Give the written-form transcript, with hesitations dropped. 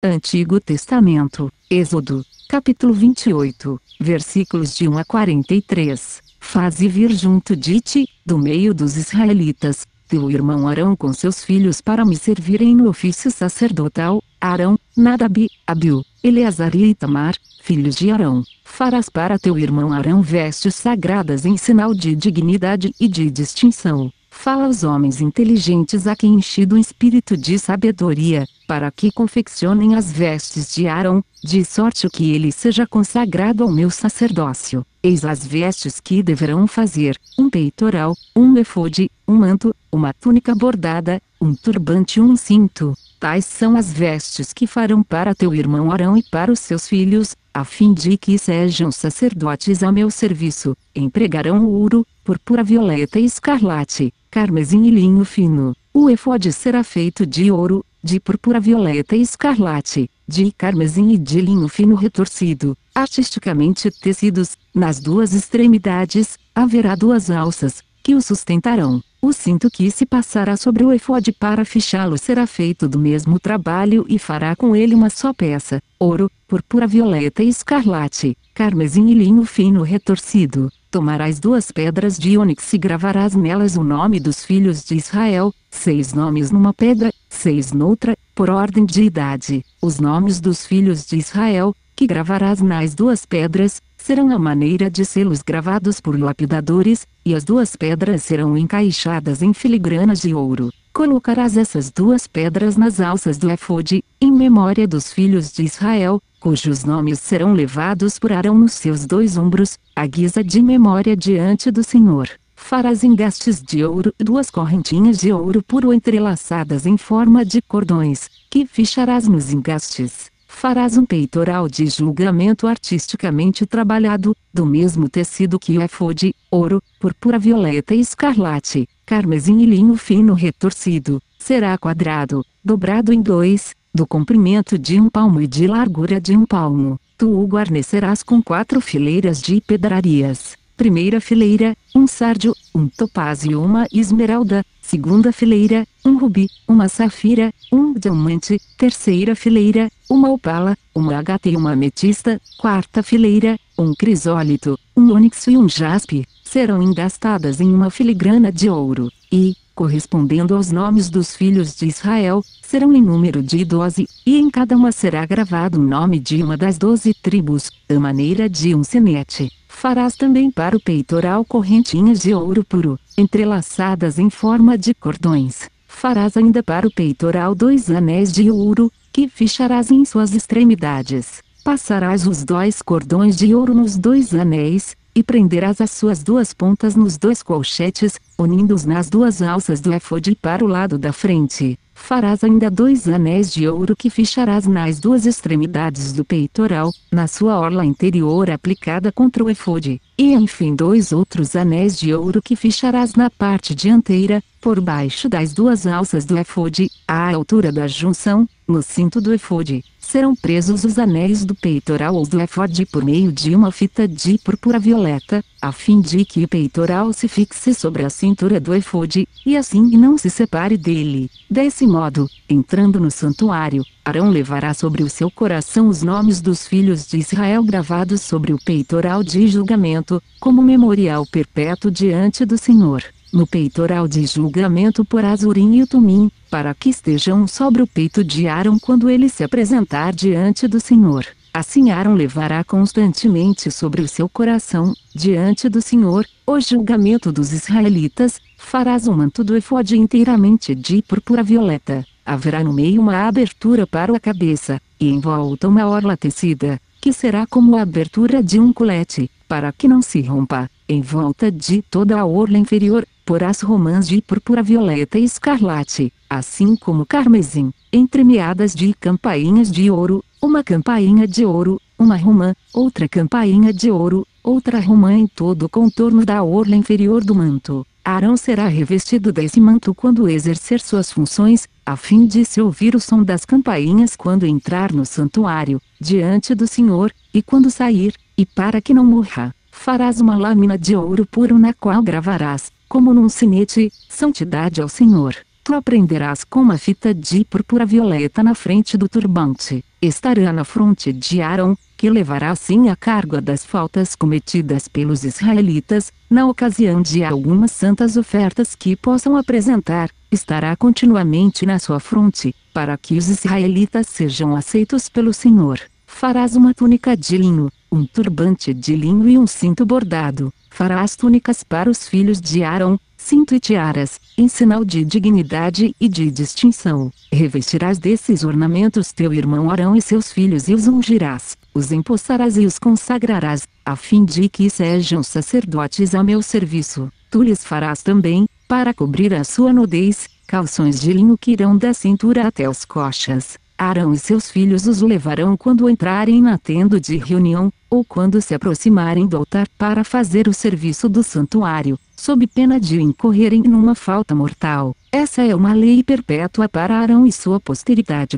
Antigo Testamento, Êxodo, capítulo 28, versículos de 1 a 43. Faze vir junto de ti, do meio dos israelitas, teu irmão Arão com seus filhos para me servirem no ofício sacerdotal, Arão, Nadab, Abiú, Eleazar e Itamar, filhos de Arão. Farás para teu irmão Arão vestes sagradas em sinal de dignidade e de distinção. Fala aos homens inteligentes a quem enchi do espírito de sabedoria, para que confeccionem as vestes de Arão, de sorte que ele seja consagrado ao meu sacerdócio. Eis as vestes que deverão fazer: um peitoral, um efode, um manto, uma túnica bordada, um turbante e um cinto. Tais são as vestes que farão para teu irmão Arão e para os seus filhos, a fim de que sejam sacerdotes a meu serviço. Empregarão ouro, púrpura violeta e escarlate, carmesim e linho fino. O efode será feito de ouro, de púrpura violeta e escarlate, de carmesim e de linho fino retorcido, artisticamente tecidos. Nas duas extremidades, haverá duas alças, que o sustentarão. O cinto que se passará sobre o efode para fichá-lo será feito do mesmo trabalho e fará com ele uma só peça: ouro, púrpura violeta e escarlate, carmesim e linho fino retorcido. Tomarás duas pedras de ônix e gravarás nelas o nome dos filhos de Israel, 6 nomes numa pedra, 6 noutra, por ordem de idade. Os nomes dos filhos de Israel, que gravarás nas duas pedras, serão à maneira de selos gravados por lapidadores, e as duas pedras serão encaixadas em filigranas de ouro. Colocarás essas duas pedras nas alças do efode, em memória dos filhos de Israel, cujos nomes serão levados por Arão nos seus 2 ombros, à guisa de memória diante do Senhor. Farás engastes de ouro, 2 correntinhas de ouro puro entrelaçadas em forma de cordões, que ficharás nos engastes. Farás um peitoral de julgamento artisticamente trabalhado, do mesmo tecido que o efode: ouro, púrpura violeta e escarlate, carmesim e linho fino retorcido. Será quadrado, dobrado em 2, do comprimento de 1 palmo e de largura de 1 palmo. Tu o guarnecerás com 4 fileiras de pedrarias. Primeira fileira, um sárdio, um topázio e uma esmeralda. Segunda fileira, um rubi, uma safira, um diamante. Terceira fileira, uma opala, uma ágata e uma ametista. Quarta fileira, um crisólito, um ônix e um jaspe. Serão engastadas em uma filigrana de ouro, e, correspondendo aos nomes dos filhos de Israel, serão em número de 12, e em cada uma será gravado o nome de uma das 12 tribos, à maneira de um sinete. Farás também para o peitoral correntinhas de ouro puro, entrelaçadas em forma de cordões. Farás ainda para o peitoral 2 anéis de ouro, que ficharás em suas extremidades. Passarás os 2 cordões de ouro nos 2 anéis, e prenderás as suas 2 pontas nos 2 colchetes, unindo-os nas 2 alças do efode para o lado da frente. Farás ainda 2 anéis de ouro que ficharás nas 2 extremidades do peitoral, na sua orla interior aplicada contra o efode, e enfim 2 outros anéis de ouro que ficharás na parte dianteira, por baixo das 2 alças do efode, à altura da junção, no cinto do efode. Serão presos os anéis do peitoral ou do efode por meio de uma fita de púrpura violeta, a fim de que o peitoral se fixe sobre a cintura do efode, e assim não se separe dele. Desse modo, entrando no santuário, Arão levará sobre o seu coração os nomes dos filhos de Israel gravados sobre o peitoral de julgamento, como memorial perpétuo diante do Senhor. No peitoral de julgamento porás o Urim e o Tumim, para que estejam sobre o peito de Arão quando ele se apresentar diante do Senhor. Assim Arão levará constantemente sobre o seu coração, diante do Senhor, o julgamento dos israelitas. Farás o manto do efode inteiramente de púrpura violeta. Haverá no meio uma abertura para a cabeça, e em volta uma orla tecida, que será como a abertura de um colete, para que não se rompa. Em volta de toda a orla inferior, porás romãs de púrpura violeta e escarlate, assim como carmesim, entremeadas de campainhas de ouro, uma campainha de ouro, uma romã, outra campainha de ouro, outra romã em todo o contorno da orla inferior do manto. Arão será revestido desse manto quando exercer suas funções, a fim de se ouvir o som das campainhas quando entrar no santuário, diante do Senhor, e quando sair, e para que não morra. Farás uma lâmina de ouro puro na qual gravarás, como num sinete, santidade ao Senhor. Tu a prenderás com uma fita de púrpura violeta na frente do turbante. Estará na fronte de Arão, que levará assim a carga das faltas cometidas pelos israelitas, na ocasião de algumas santas ofertas que possam apresentar. Estará continuamente na sua fronte, para que os israelitas sejam aceitos pelo Senhor. Farás uma túnica de linho, um turbante de linho e um cinto bordado. Farás túnicas para os filhos de Arão, cinto e tiaras, em sinal de dignidade e de distinção. Revestirás desses ornamentos teu irmão Arão e seus filhos e os ungirás, os empossarás e os consagrarás, a fim de que sejam sacerdotes ao meu serviço. Tu lhes farás também, para cobrir a sua nudez, calções de linho que irão da cintura até os coxas. Arão e seus filhos os levarão quando entrarem na tenda de reunião, ou quando se aproximarem do altar para fazer o serviço do santuário, sob pena de incorrerem numa falta mortal. Essa é uma lei perpétua para Arão e sua posteridade